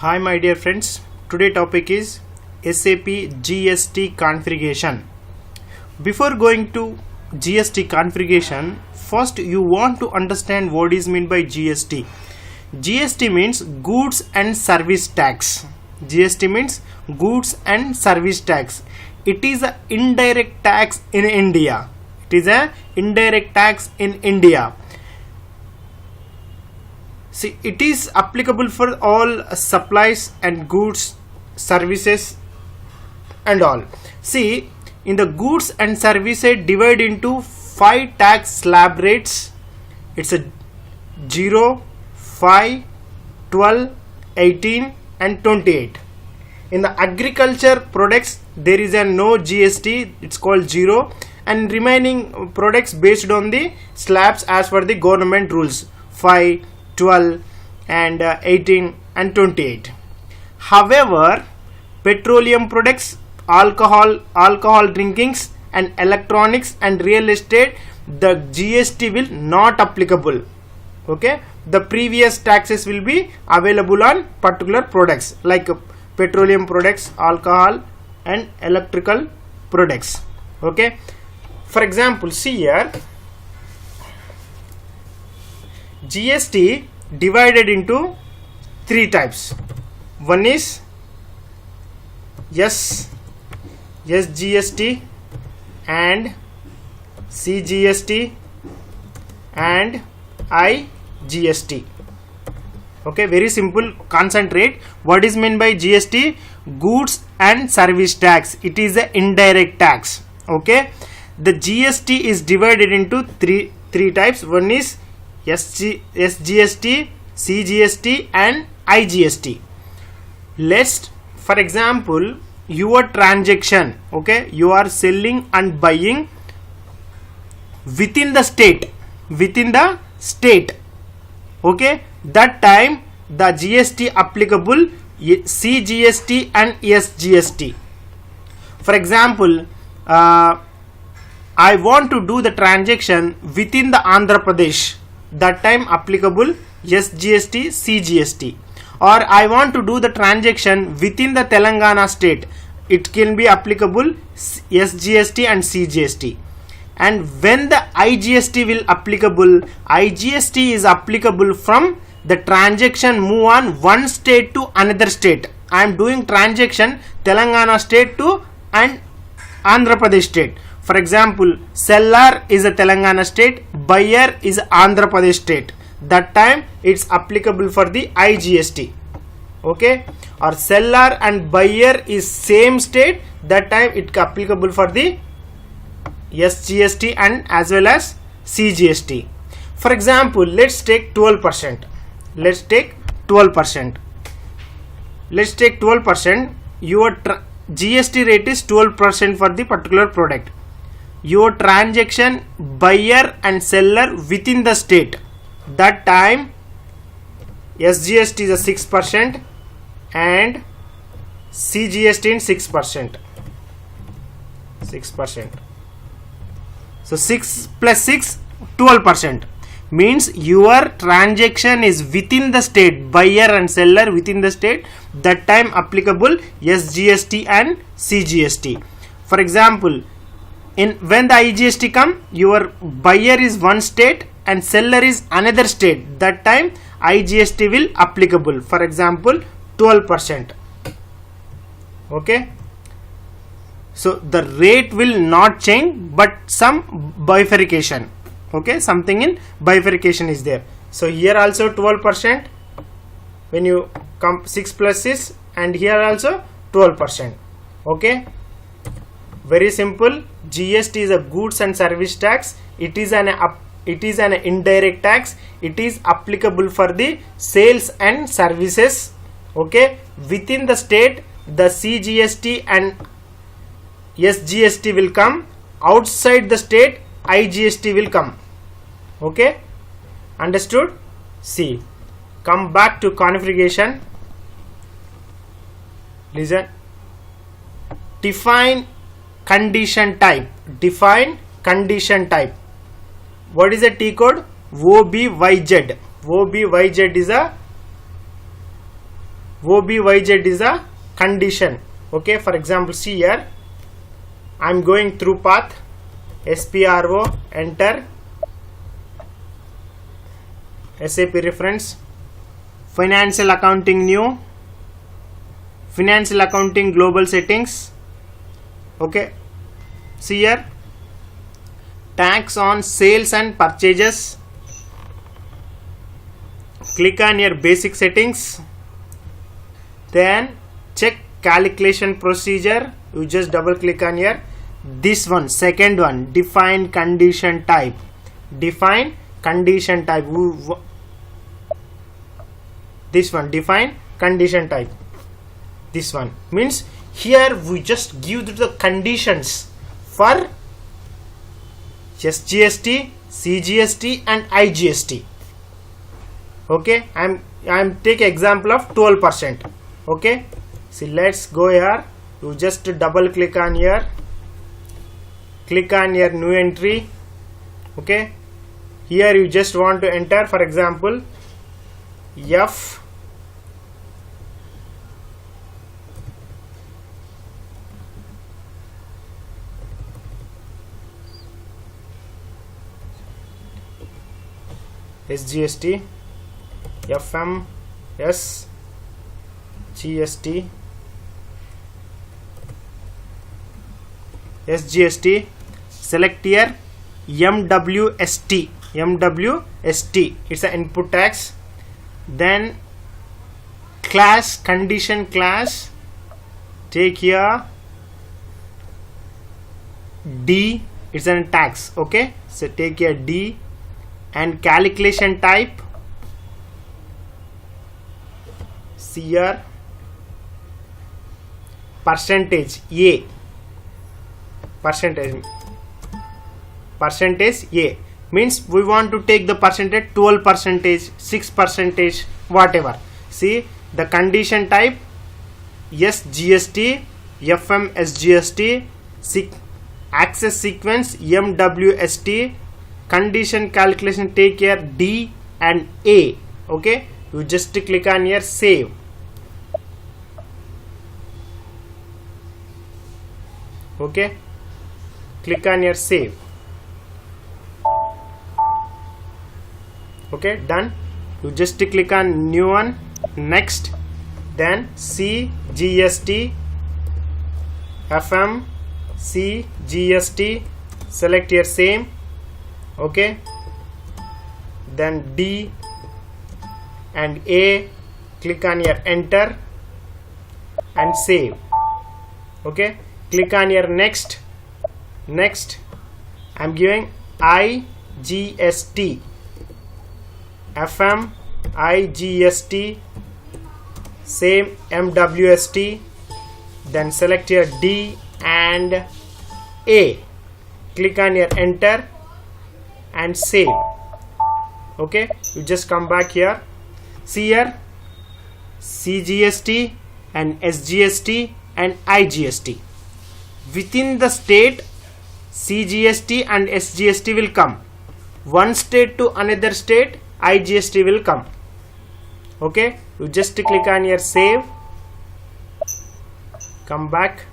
Hi my dear friends, today topic is SAP GST configuration. Before going to GST configuration, first you want to understand what is meant by GST. GST means goods and service tax. GST means goods and service tax. It is an indirect tax in India. It is an indirect tax in India. See, it is applicable for all supplies and goods, services and all. See, in the goods and services divide into 5 tax slab rates. It's a 0, 5, 12, 18 and 28. In the agriculture products there is a no GST, it's called 0, and remaining products based on the slabs as per the government rules 5, 12 and 18 and 28. However, petroleum products, alcohol drinkings and electronics and real estate, the GST will not applicable. Okay, the previous taxes will be available on particular products like petroleum products, alcohol and electrical products. Okay, for example, see here, GST divided into 3 types. One is SGST and CGST and IGST. Okay, very simple. Concentrate. What is meant by GST? Goods and service tax. It is an indirect tax. Okay, the GST is divided into three types. One is SGST, CGST and IGST. Let's, for example, your transaction, okay, you are selling and buying within the state, okay, that time the GST applicable CGST and SGST. For example, I want to do the transaction within the Andhra Pradesh, that time applicable SGST, CGST. Or I want to do the transaction within the Telangana state, it can be applicable SGST and CGST. And when the IGST will applicable, IGST is applicable from the transaction move on one state to another state. I am doing transaction Telangana state to and Andhra Pradesh state. For example, seller is a Telangana state, buyer is Andhra Pradesh state. That time it's applicable for the IGST. Okay, or seller and buyer is same state, that time it applicable for the SGST and as well as CGST. For example, let's take 12%. Let's take 12%. Your GST rate is 12% for the particular product. Your transaction buyer and seller within the state, that time SGST is a 6% and CGST in 6%. So 6 plus 6, 12%. Means your transaction is within the state, buyer and seller within the state, that time applicable SGST and CGST. For example, when the IGST come, your buyer is one state and seller is another state, that time IGST will applicable. For example, 12%. Okay, so the rate will not change, but some bifurcation. Okay, something in bifurcation is there. So here also 12% when you come 6 plus 6, and here also 12%. Okay, very simple. GST is a goods and service tax. It is an indirect tax. It is applicable for the sales and services. Okay, within the state the CGST and SGST will come. Outside the state IGST will come. Okay, understood? See, come back to configuration. Listen. Define condition type. What is the T code? OBYZ. OBYZ is a OBYZ is a condition. Okay, for example, see here, I am going through path, SPRO, enter, SAP reference, financial accounting new, financial accounting global settings. Okay, see here, tax on sales and purchases. Click on your basic settings, then check calculation procedure. You just double click on here, this one, second one, define condition type. Define condition type. This one, define condition type. This one means here we just give the conditions for SGST, CGST and IGST. Okay, I'm take example of 12%. Okay, see, let's go here. You just double click on here, click on your new entry. Okay, here you just want to enter, for example, F SGST, FM, S, GST, SGST, select here MWST, MWST, it's an input tax. Then class, condition class, take here D, it's a tax. Okay, so take here D, and calculation type, see here, percentage A, percentage A means we want to take the percentage 12%, 6%, whatever. See, the condition type SGST, FM SGST, access sequence MWST, condition calculation take here D and A. Okay, you just click on here save. Okay, click on here save. Okay, done. You just click on new one, next, then CGST, FM, CGST, select here same. Okay, then D and A, click on your enter and save. Okay, click on your next, I'm giving IGST, FM, IGST, same MWST, then select your D and A, click on your enter and save. Okay, you just come back here, see here CGST and SGST and IGST. Within the state, CGST and SGST will come. One state to another state, IGST will come. Okay, you just click on your save, come back.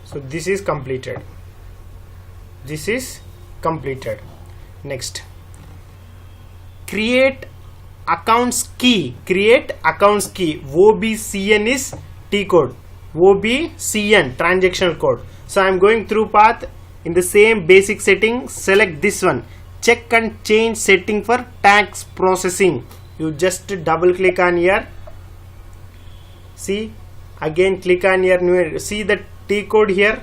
So this is completed. This is completed. Next, create accounts key. Create accounts key. OBCN is T code. OBCN transactional code. So I am going through path. In the same basic setting, select this one. Check and change setting for tax processing. You just double click on here. See, again click on here. New, see the T code here,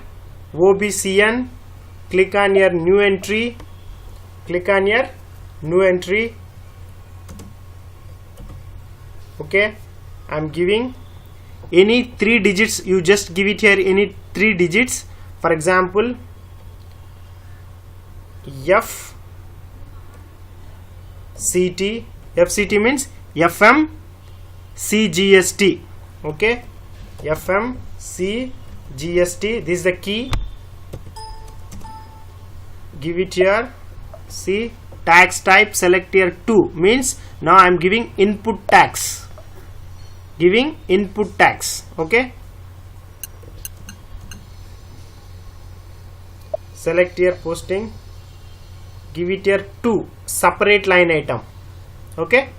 OBCN, click on your new entry, click on your new entry. Okay, I'm giving any 3 digits, you just give it here any 3 digits. For example, F CT FCT means FM CGST. Okay, FM CGST. This is the key. Give it here. See, tax type, select here 2 means now I am giving input tax. Giving input tax. Okay, select here posting. Give it here 2 separate line item. Okay,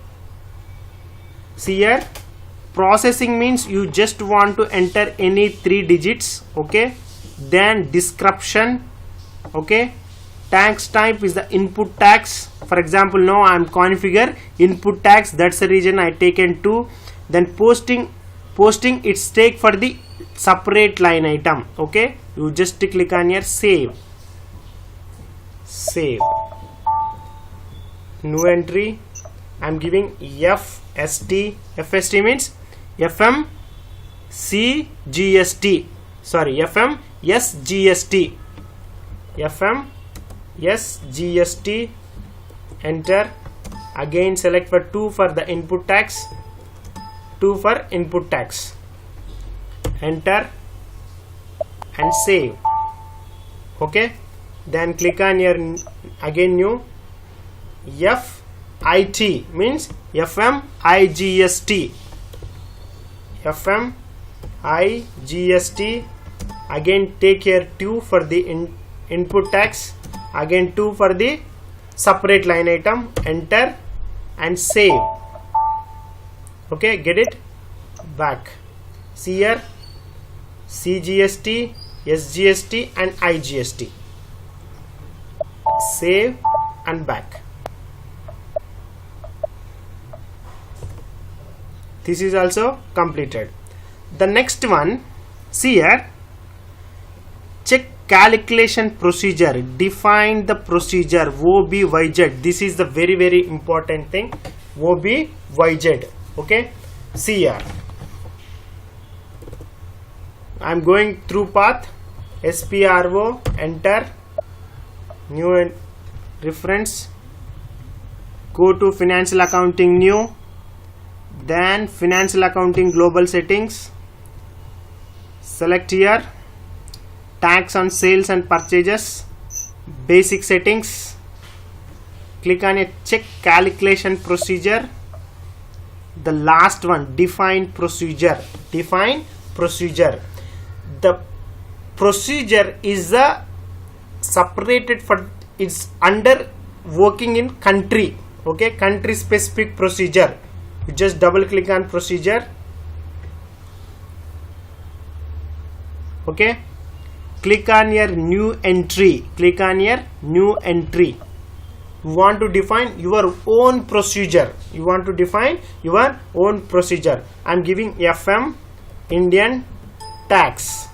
see here, processing means you just want to enter any 3 digits. Okay, then description. Okay, tax type is the input tax. For example, now I am configure input tax, that's the reason I taken 2. Then posting it's take for the separate line item. Okay, you just click on here save. New entry, I am giving FST. FST means FM CGST. Sorry, FM SGST. FM SGST. Enter. Again select for 2 for the input tax. 2 for input tax. Enter and save. Okay, then click on here again new. FIT means FM IGST. FM IGST. Again take here 2 for the input tax. Again 2 for the separate line item. Enter and save. Okay, get it? Back. See here, CGST, SGST and IGST. Save and back. This is also completed. The next one, see here, check calculation procedure. Define the procedure OBYZ. This is the very important thing. OBYZ. Okay, see here, I am going through path. SPRO. Enter. New reference. Go to financial accounting new. Then financial accounting global settings. Select here tax on sales and purchases. Basic settings. Click on a check calculation procedure. The last one, define procedure. Define procedure. The procedure is the separated for, it's under working in country. Okay, country specific procedure. You just double click on procedure. Okay, click on your new entry. Click on your new entry. You want to define your own procedure. You want to define your own procedure. I am giving FM Indian tax.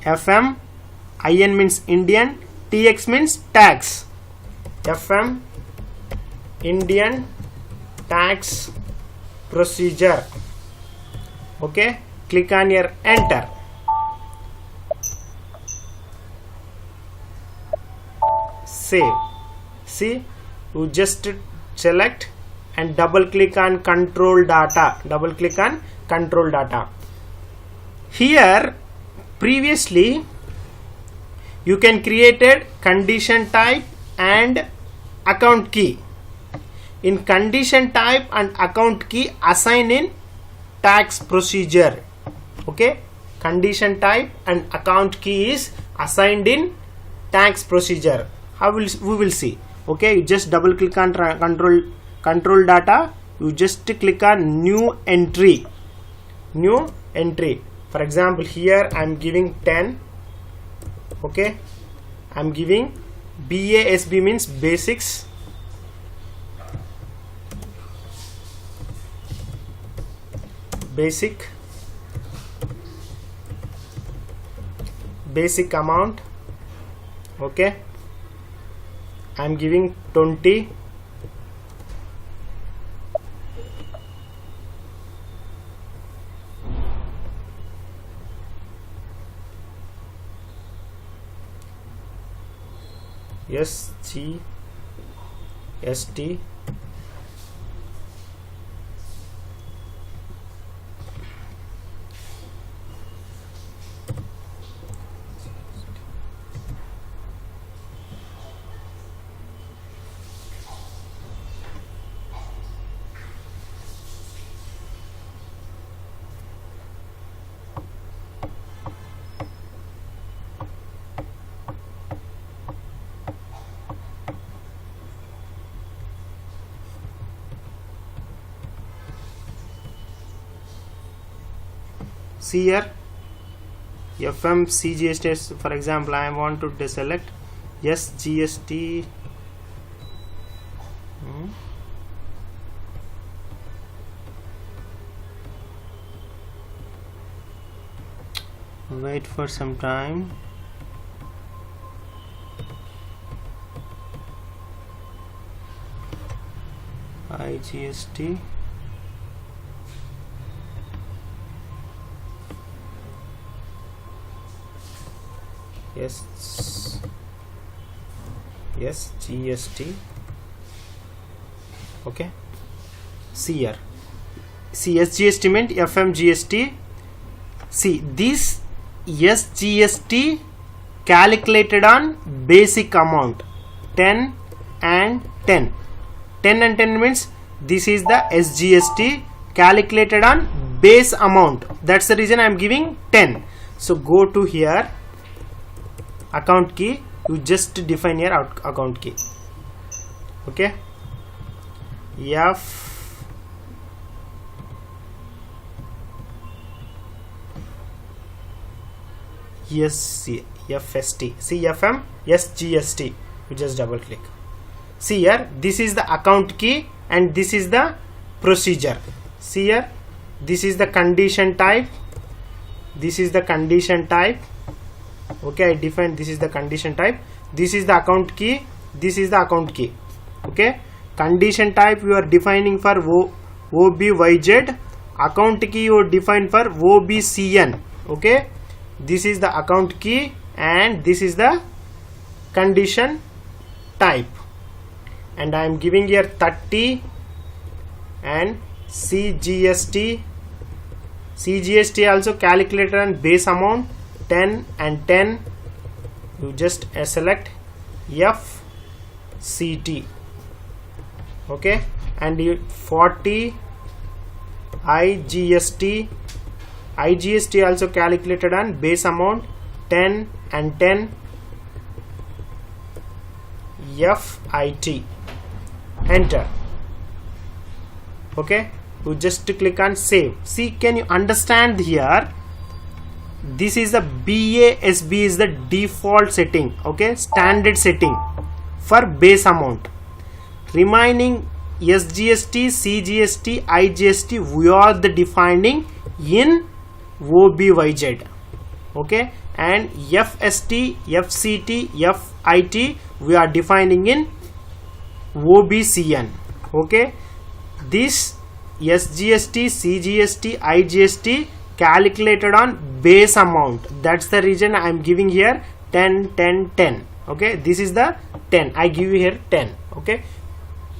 FM IN means Indian, TX means tax. FM Indian tax procedure. Okay, click on your enter. Save. See, you just select and double click on control data. Double click on control data. Here previously you can created condition type and account key. In condition type and account key assign in tax procedure. Okay, condition type and account key is assigned in tax procedure. How we will see. Okay, you just double click on control data. You just click on new entry. New entry. For example, here I am giving 10. Okay, I am giving BASB means basics. Basic amount. Okay, I am giving 20. SGST See here, FMCGST, for example, I want to deselect SGST. Wait for some time. IGST. Yes, GST. Okay, see here, see SGST meant FMGST. See this SGST calculated on basic amount 10 and 10. 10 and 10 means this is the SGST calculated on base amount. That's the reason I am giving 10. So go to here, account key, you just define your account key. Okay, FST, see FM SGST, you just double click. See here, this is the account key and this is the procedure. See here, this is the condition type, this is the condition type. Okay, I define this is the condition type, this is the account key, this is the account key. Okay, condition type you are defining for OBYZ, account key you are define for OBCN. Okay, this is the account key and this is the condition type, and I am giving here 30 and CGST also calculated on base amount 10 and 10. You just select FCT. Okay, and you 40 IGST also calculated on base amount 10 and 10. FIT, enter. Okay, you just click on save. See, can you understand here? This is the BASB is the default setting. Okay, standard setting for base amount. Remaining SGST, CGST, IGST we are the defining in OBYZ. Okay, and FST, FCT, FIT we are defining in OBCN. Okay, this SGST, CGST, IGST calculated on base amount. That's the reason I am giving here 10, 10, 10. Okay, this is the 10. I give you here 10. Okay,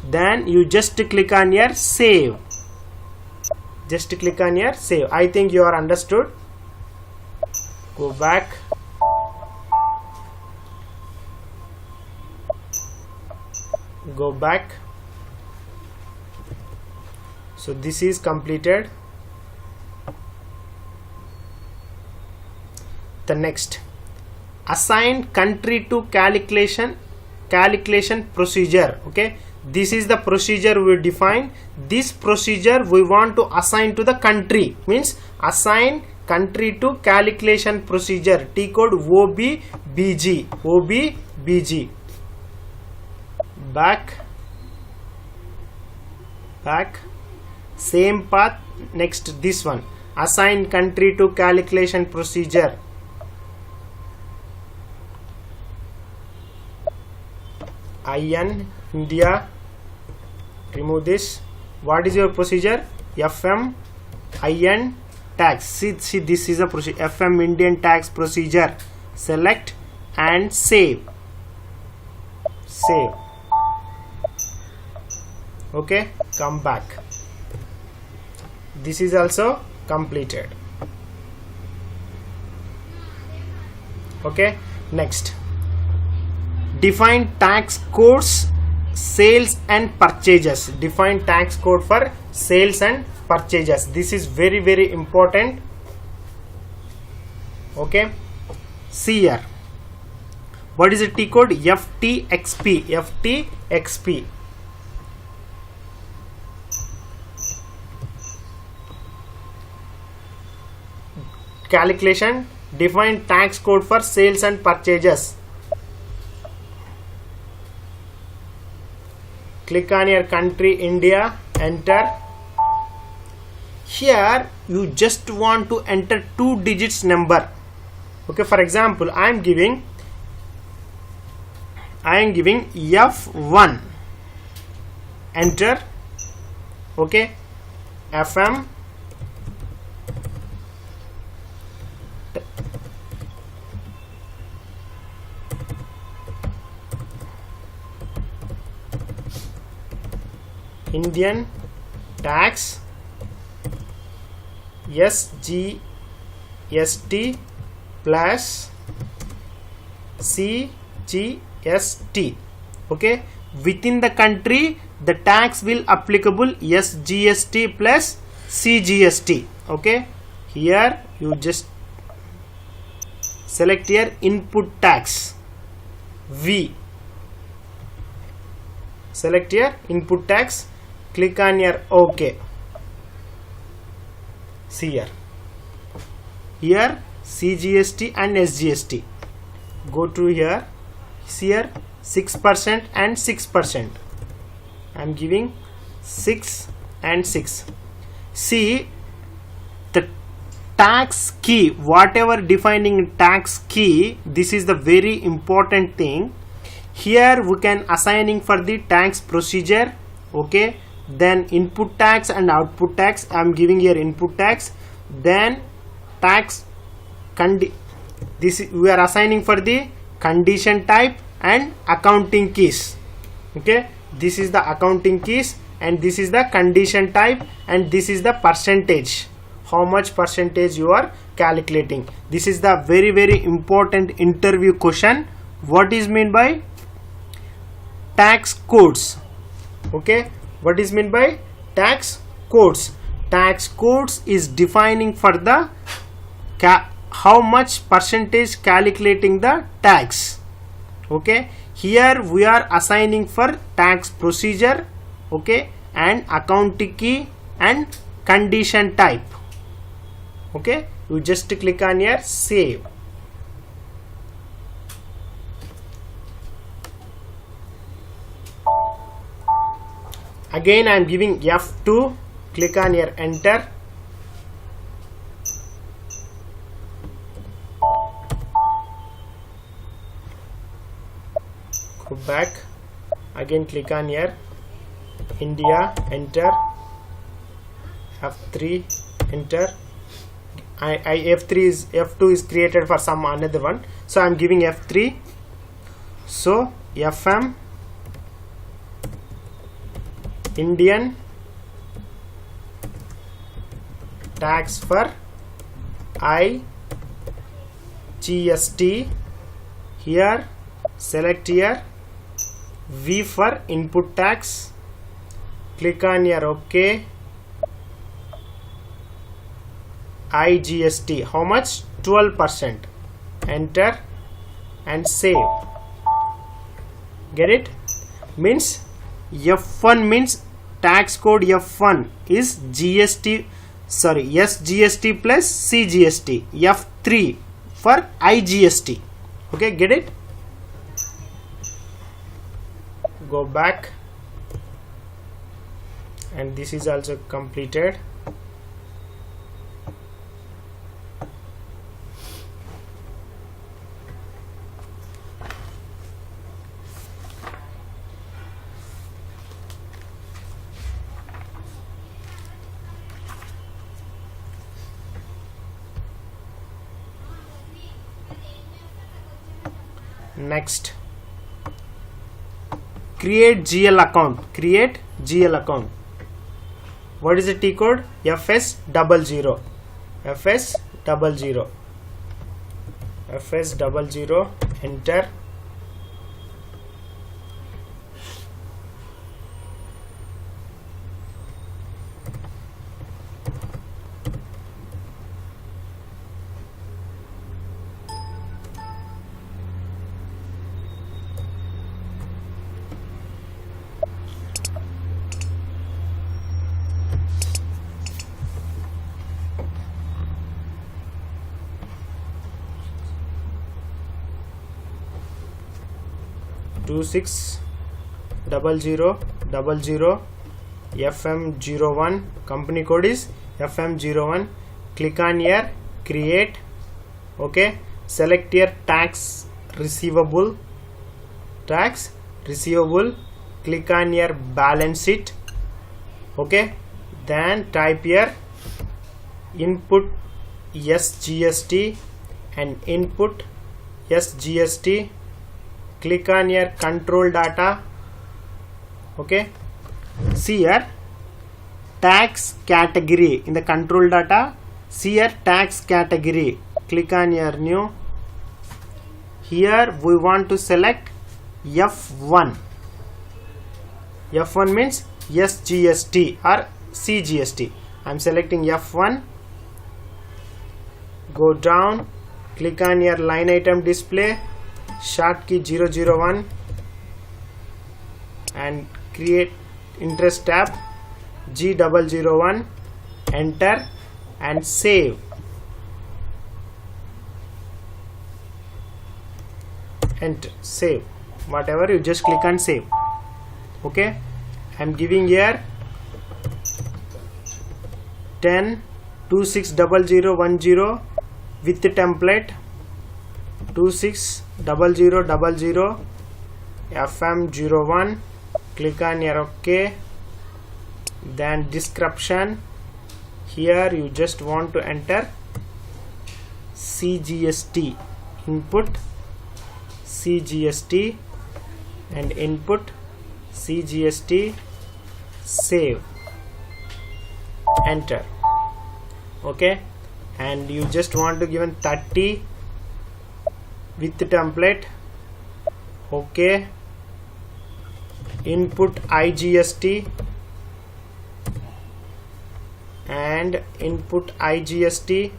then you just click on here save. Just click on here save. I think you are understood. Go back. Go back. So this is completed. The next, assign country to calculation procedure. Okay, this is the procedure we define. This procedure we want to assign to the country, means assign country to calculation procedure. T code OBBG. Back, same path. Next, this one, assign country to calculation procedure. IN India, remove this. What is your procedure? FM IN tax. See this is a procedure, FM Indian tax procedure. Select and save. Okay, come back. This is also completed. Okay, next, define tax codes, sales and purchases. Define tax code for sales and purchases. This is very, very important. Okay, see here, what is the T code? FTXP. calculation. Define tax code for sales and purchases. Click on your country India, enter. Here you just want to enter 2 digits number. Okay, for example, I am giving F1, enter. Okay, FM Indian tax SGST plus CGST. Okay, within the country the tax will applicable SGST plus CGST. Okay, here you just select here input tax V. Select here input tax, click on your OK. See here CGST and SGST. Go to here, see here 6% and 6%. I am giving 6 and 6. See the tax key, whatever defining tax key, this is the very important thing. Here we can assigning for the tax procedure. Okay, then input tax and output tax. I am giving here input tax, then tax this we are assigning for the condition type and accounting keys. Okay, this is the accounting keys and this is the condition type and this is the percentage, how much percentage you are calculating. This is the very very important interview question. What is mean by tax codes? Okay, what is meant by tax codes? Tax codes is defining for the how much percentage calculating the tax. Okay, here we are assigning for tax procedure. Okay, and accounting key and condition type. Okay, you just click on here save. Again I am giving F2, click on here enter. Go back, again click on here India, enter. F3, enter. F2 is created for some another one, so I am giving F3. So FM Indian tax for IGST. Here select here V for input tax, click on here OK. IGST how much? 12%, enter and save. Get it? Means F1 means tax code F1 is SGST plus CGST. F3 for IGST. Okay, get it? Go back, and this is also completed. Next, create GL account. Create GL account. What is the T code? FS00. FS00. FS00. Enter. 260000 FM01, company code is FM01. Click on here create. Okay, select here tax receivable, click on here balance it. Okay, then type here input SGST and input SGST. Click on here control data. Okay, see here tax category in the control data. See here tax category. Click on here new. Here we want to select F1. F1 means SGST or CGST. I am selecting F1. Go down, click on your line item display, short key 001 and create interest tab G001, enter and save. Enter, save, whatever, you just click on save. Okay, I am giving here 10260010 with the template 260000 FM01. Click on here OK. Then description, here you just want to enter CGST, input CGST and input CGST, save, enter. Okay, and you just want to give 30 with the template. Okay, input IGST and input IGST.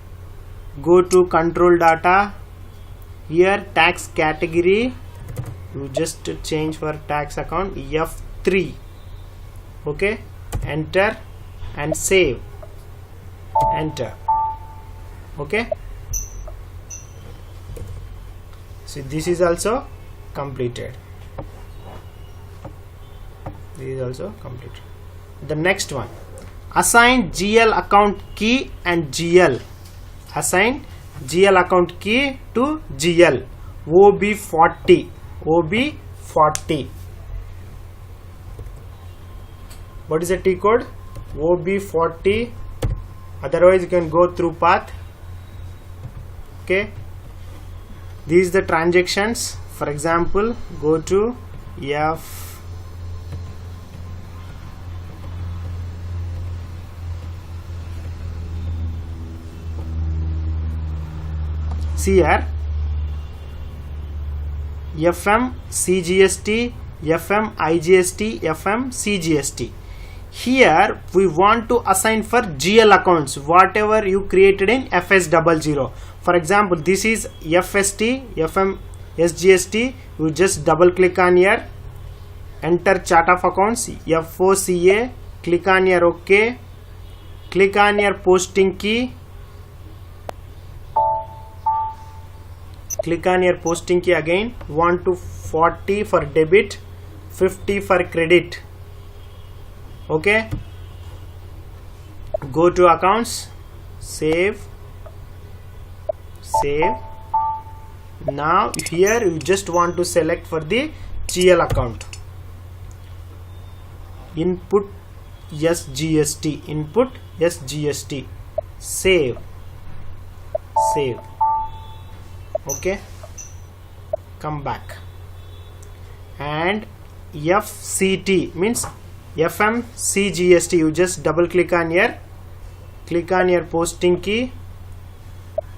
Go to control data. Here tax category, you just change for tax account F3. Okay, enter and save, enter. Okay, so this is also completed. The next one, assign GL account key and GL. Assign GL account key to GL. OB40. What is the T code? OB40. Otherwise you can go through path. Okay, these are the transactions. For example, go to F. See here FM CGST, FM IGST, FM CGST. Here we want to assign for GL accounts whatever you created in FS00. For example, this is FST, FM SGST. You just double click on here, enter chart of accounts FOCA, click on here OK, click on here posting key. Click on your posting key again. 1 to 40 for debit, 50 for credit. Okay, go to accounts, save. Now here you just want to select for the GL account. Input SGST, save. Okay, come back, and FCT means FM CGST. You just double click on here, click on your posting key.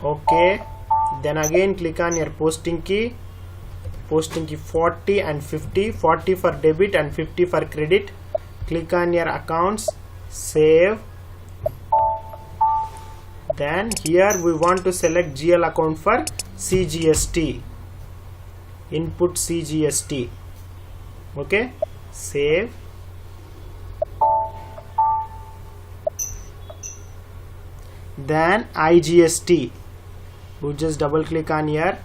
Okay, then again click on your posting key 40 and 50, 40 for debit and 50 for credit. Click on your accounts, save. Then here we want to select GL account for CGST, input CGST. Okay, save. Then IGST, you just double click on here,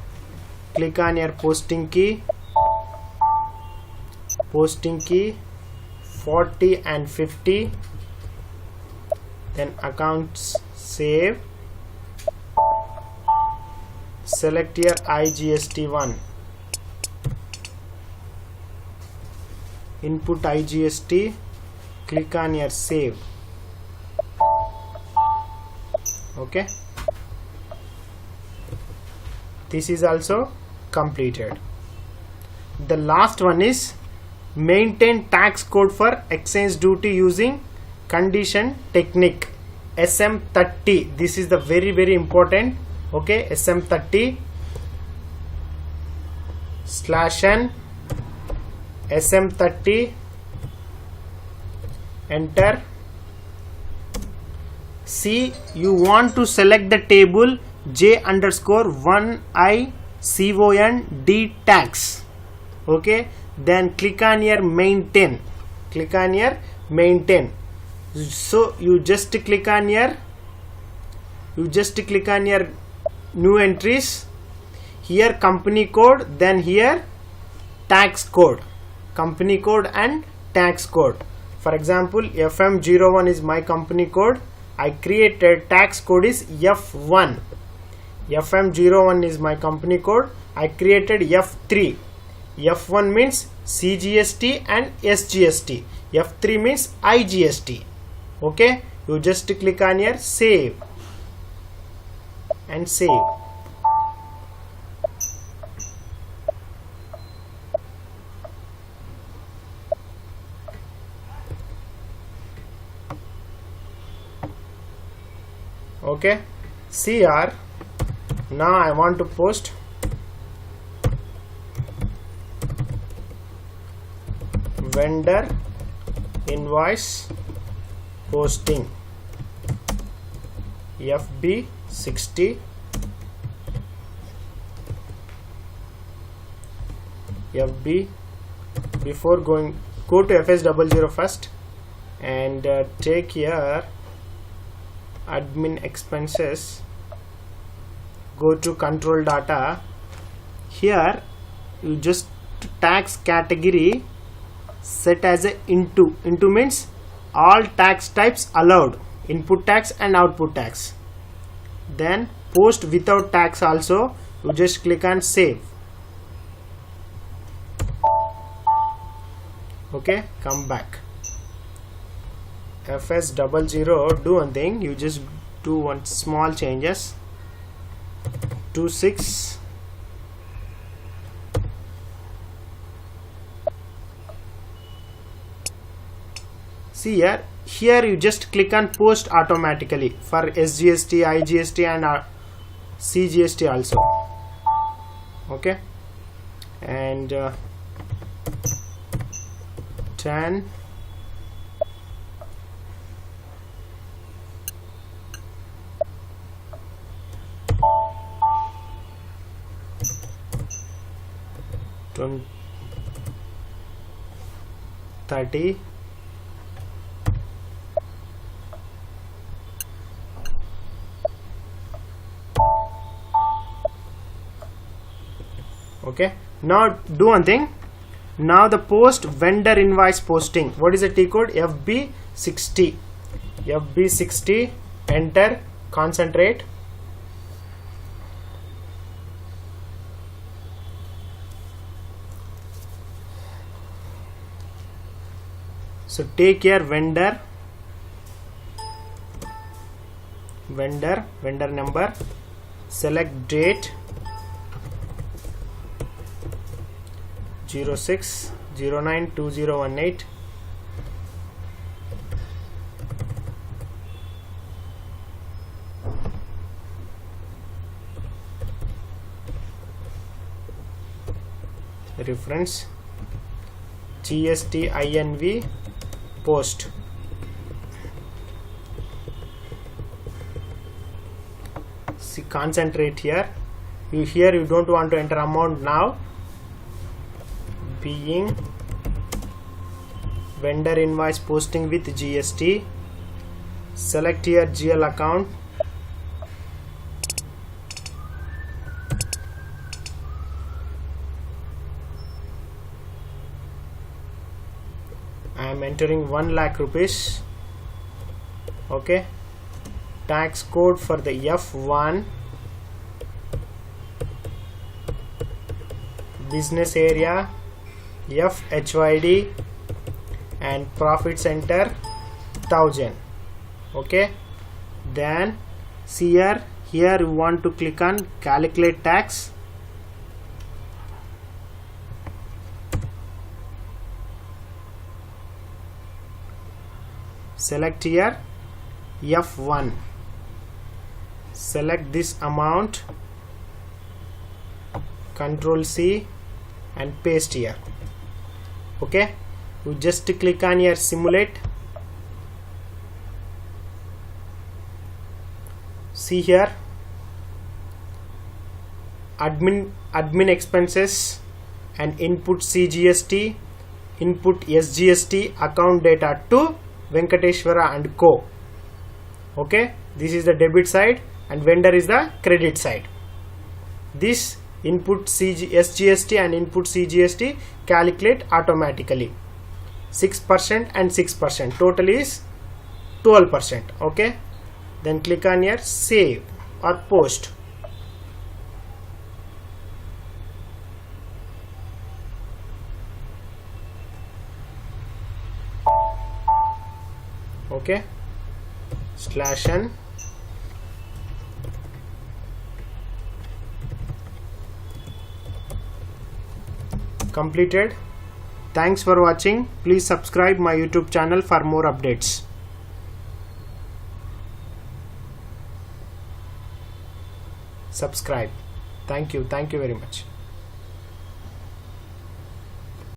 click on your posting key, posting key 40 and 50, then accounts save, select here IGST1, input IGST, click on here save. Okay, this is also completed. The last one is maintain tax code for exchange duty using condition technique, SM30. This is the very important. Okay, SM30 /n SM30, enter. See, you want to select the table J_1I_CON_D tax. Okay, then click on here maintain, click on here maintain. So you just click on here, new entries, here company code, then here tax code, company code and tax code. For example, FM01 is my company code. I created tax code is F1. FM01 is my company code. I created F3. F1 means CGST and SGST. F3 means IGST. Okay, you just click on here save and save. Okay, see here, now I want to post vendor invoice posting FB60, FB. Before go to FS00 first and take here admin expenses, go to control data. Here you just tax category set as a into means all tax types allowed, input tax and output tax. Then post without tax also, you just click on save. Okay, come back. FS00, do one thing, you just do one small changes. 26 see here you just click on post automatically for SGST, IGST and CGST also. Okay, and 10 30 Okay, now do one thing. Now the post vendor invoice posting, what is the T code? FB60, FB60, enter, concentrate. So take here vendor number, select date 06092018, reference GST INV post. See, concentrate here. You don't want to enter amount now. Being vendor invoice posting with GST, select here GL account, I am entering 1 lakh rupees. Okay, tax code for the F1, business area FHYD, and profit center 1000. Okay, then see here you want to click on calculate tax. Select here F1, select this amount, Control C and paste here. Okay, you just click on here simulate. See here admin expenses and input CGST, input SGST, account data to Venkateshwara and Co. Okay, this is the debit side and vendor is the credit side. This input SGST and input CGST calculate automatically 6% and 6%, total is 12%. Okay, then click on here save or post. Okay, /n, completed. Thanks for watching. Please subscribe my YouTube channel for more updates. Subscribe. Thank you very much.